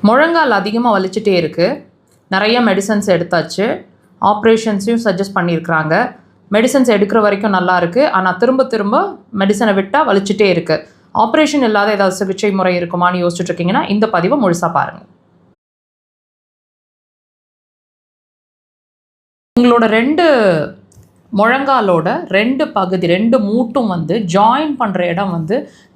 முழங்கால் அதிகமாக வலிச்சுட்டே இருக்குது. நிறைய மெடிசன்ஸ் எடுத்தாச்சு. ஆப்ரேஷன்ஸையும் சஜஸ்ட் பண்ணியிருக்கிறாங்க. மெடிசன்ஸ் எடுக்கிற வரைக்கும் நல்லா இருக்குது. ஆனால் திரும்ப திரும்ப மெடிசனை விட்டால் வலிச்சுட்டே இருக்குது. ஆப்ரேஷன் இல்லாத ஏதாவது சிகிச்சை முறை இருக்குமான்னு யோசிச்சுட்டு இருக்கீங்கன்னா இந்த பதிவை முழுசாக பாருங்கள். உங்களோட முழங்காலோட 2 பகுதி 2 மூட்டும் ஜாயின் பண்ணுற இடம்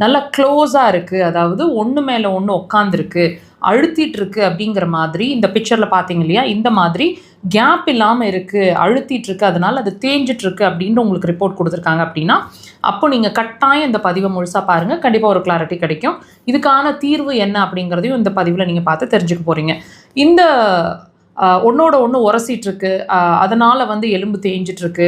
நல்லா க்ளோஸாக இருக்குது. அதாவது ஒன்று மேலே ஒன்று உட்காந்துருக்கு, அழுத்திட்டு இருக்கு அப்படிங்கிற மாதிரி இந்த பிக்சரில் பார்த்தீங்க இல்லையா, இந்த மாதிரி கேப் இல்லாமல் இருக்குது, அழுத்திட்டு இருக்கு, அதனால் அது தேஞ்சிட்ருக்கு அப்படின்னு உங்களுக்கு ரிப்போர்ட் கொடுத்துருக்காங்க. அப்படின்னா அப்போ நீங்கள் கட்டாயம் இந்த பதிவை முழுசாக பாருங்கள். கண்டிப்பாக ஒரு கிளாரிட்டி கிடைக்கும். இதுக்கான தீர்வு என்ன அப்படிங்கிறதையும் இந்த பதிவில் நீங்கள் பார்த்து தெரிஞ்சுக்க போகிறீங்க. இந்த ஒன்றோட ஒன்று உரசிட்ருக்கு, அதனால் எலும்பு தேஞ்சிட்ருக்கு,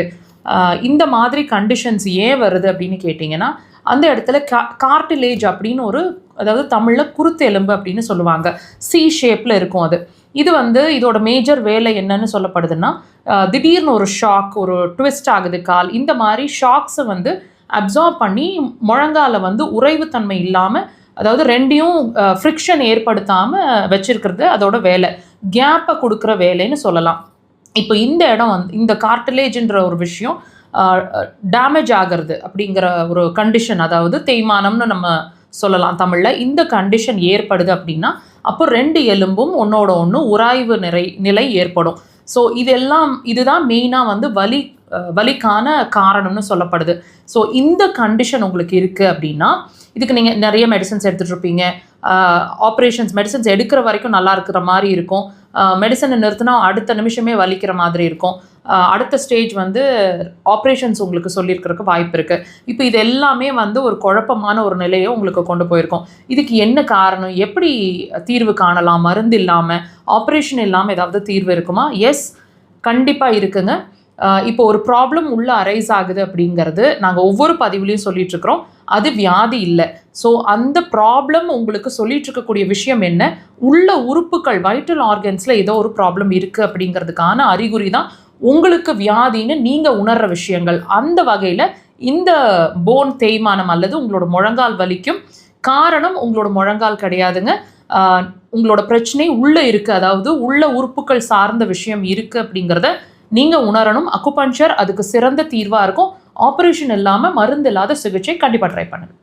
இந்த மாதிரி கண்டிஷன்ஸ் ஏன் வருது அப்படின்னு கேட்டிங்கன்னா, அந்த இடத்துல கார்டிலேஜ் அப்படின்னு அதாவது தமிழில் குருத்து எலும்பு அப்படின்னு சொல்லுவாங்க. சி ஷேப்பில் இருக்கும் அது. இது இதோட மேஜர் வேலை என்னன்னு சொல்லப்படுதுன்னா, திடீர்னு ஒரு ஷாக், ஒரு ட்விஸ்ட் ஆகுது கால், இந்த மாதிரி ஷாக்ஸை அப்சார்ப் பண்ணி முழங்கால உறைவுத்தன்மை இல்லாமல், அதாவது ரெண்டையும் ஃப்ரிக்ஷன் ஏற்படுத்தாமல் வச்சிருக்கிறது அதோட வேலை. கேப்பை கொடுக்குற வேலைன்னு சொல்லலாம். இப்போ இந்த இடம் இந்த கார்டிலேஜ்ன்ற ஒரு விஷயம் டேமேஜ் ஆகிறது அப்படிங்கிற ஒரு கண்டிஷன், அதாவது தேய்மானம்னு நம்ம சொல்லலாம் தமிழில். இந்த கண்டிஷன் ஏற்படுது அப்படின்னா அப்போ 2 எலும்பும் ஒன்றோட ஒன்று உராய்வு நிலை ஏற்படும். ஸோ இதுதான் மெயினாக வலிக்கான காரணம்னு சொல்லப்படுது. ஸோ இந்த கண்டிஷன் உங்களுக்கு இருக்குது அப்படின்னா இதுக்கு நீங்கள் நிறைய மெடிசன்ஸ் எடுத்துகிட்டு இருப்பீங்க. ஆப்ரேஷன்ஸ் மெடிசன்ஸ் எடுக்கிற வரைக்கும் நல்லா இருக்கிற மாதிரி இருக்கும். மெடிசனை நிறுத்தினா அடுத்த நிமிஷமே வலிக்கிற மாதிரி இருக்கும். அடுத்த ஸ்டேஜ் ஆப்ரேஷன்ஸ் உங்களுக்கு சொல்லியிருக்கிறதுக்கு வாய்ப்பு இருக்குது. இப்போ இது எல்லாமே ஒரு குழப்பமான ஒரு நிலையை உங்களுக்கு கொண்டு போயிருக்கோம். இதுக்கு என்ன காரணம், எப்படி தீர்வு காணலாம்? மருந்து இல்லாமல், ஆப்ரேஷன் இல்லாமல் ஏதாவது தீர்வு இருக்குமா? எஸ், கண்டிப்பாக இருக்குங்க. இப்போ ஒரு ப்ராப்ளம் உள்ள அரைஸ் ஆகுது அப்படிங்கிறது நாங்கள் ஒவ்வொரு பதிவுலையும் சொல்லிகிட்ருக்குறோம். அது வியாதி இல்லை. ஸோ அந்த ப்ராப்ளம் உங்களுக்கு சொல்லிட்டு இருக்கக்கூடிய விஷயம் என்ன, உள்ள உறுப்புகள் வைட்டல் ஆர்கன்ஸில் ஏதோ ஒரு ப்ராப்ளம் இருக்குது அப்படிங்கிறதுக்கான அறிகுறி தான் உங்களுக்கு வியாதின்னு நீங்கள் உணர்கிற விஷயங்கள். அந்த வகையில் இந்த போன் தேய்மானம் அல்லது உங்களோட முழங்கால் வலிக்கும் காரணம் உங்களோட முழங்கால் கிடையாதுங்க. உங்களோட பிரச்சனை உள்ளே இருக்குது, அதாவது உள்ள உறுப்புகள் சார்ந்த விஷயம் இருக்குது அப்படிங்கிறத நீங்கள் உணரணும். அக்குபஞ்சர் அதுக்கு சிறந்த தீர்வாக இருக்கும். ஆப்ரேஷன் இல்லாமல் மருந்து இல்லாத சிகிச்சை கண்டிப்பாக ட்ரை பண்ணுங்கள்.